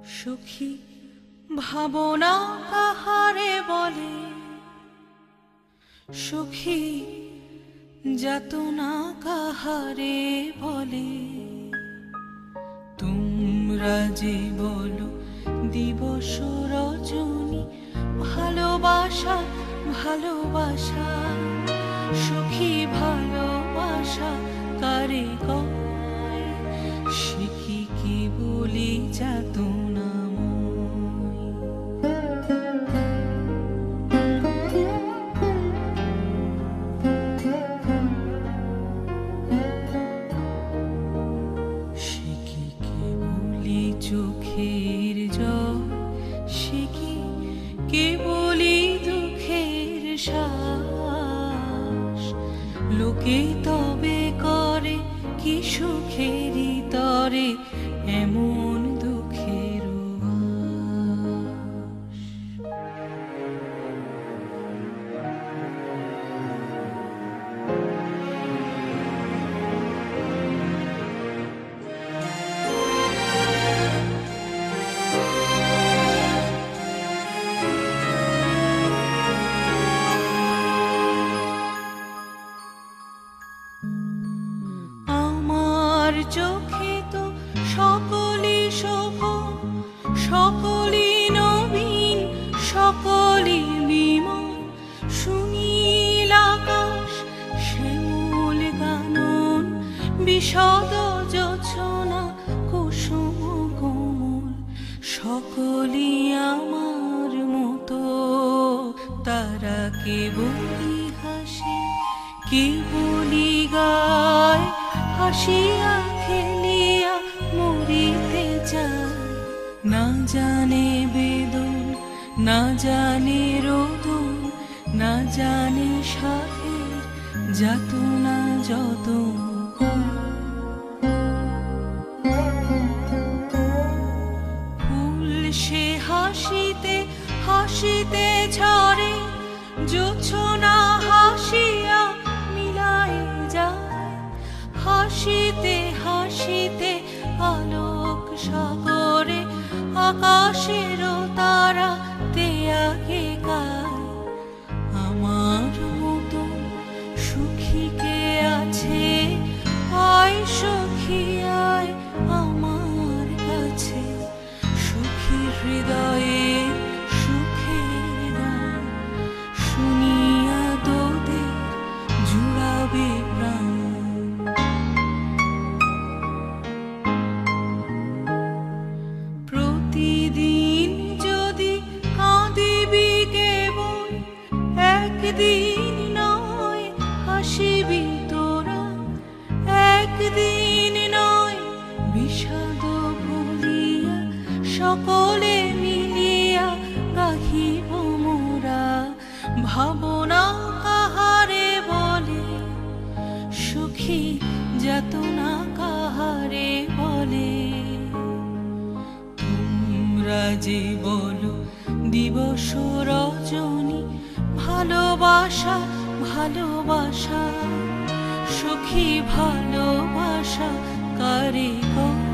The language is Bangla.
সুখী ভাবনা কাহারে বলে, সুখী যাতনা কাহারে বলে। তোমরা যে বলো দিবস রজনী, ভালোবাসা ভালোবাসা, সুখী ভালোবাসা কারে কয়, সে কি বলি যাতনা। চোখের জল সে কি কেবলি দুঃখের শ্বাস, লোকে তবে করে কি সুখেরই তরে এমন দুঃখের চোখে তো সকলই শোভন, সকলই নবীন, সকলই বিমল, সুনীল আকাশ শ্যামল কানন, বিশদ জোছনা কুসুম কোমল, সকলই আমার মতো। তারা কেবলই হাসে কেবলই গায়, হাসিয়া খেলিয়া মরিতে যায়। না জানে বেদন, না জানে রোদন, না জানে সাথের যাতনা যত। ফুল সে হাসিতে হাসিতে ঝরে, জোছনা হাসিয়া মিলায় যায়। হাসিতে হাসিতে আলোক সাগরে, আকাশের তারা তে আগে গায়। আমার মতো সুখী কে আছে, আয় সখী আয় আমার কাছে। সুখী হৃদয়ে সুখের গান শুনিয়া তোদের জুড়াবে প্রাণ। প্রতিদিন যদি কাঁদিবি কেবল, একদিন নয় হাসিবি তোরা। একদিন নয় বিষাদ ভুলিয়া, সকলে মিলিয়া গাহিব মোরা। ভাবনা কাহারে বলে, সুখী যাতনা কাহারে বলে। তোমরা যে বলো দিবস রজনী, ভালোবাসা ভালোবাসা, সুখী ভালোবাসা কারে কয়।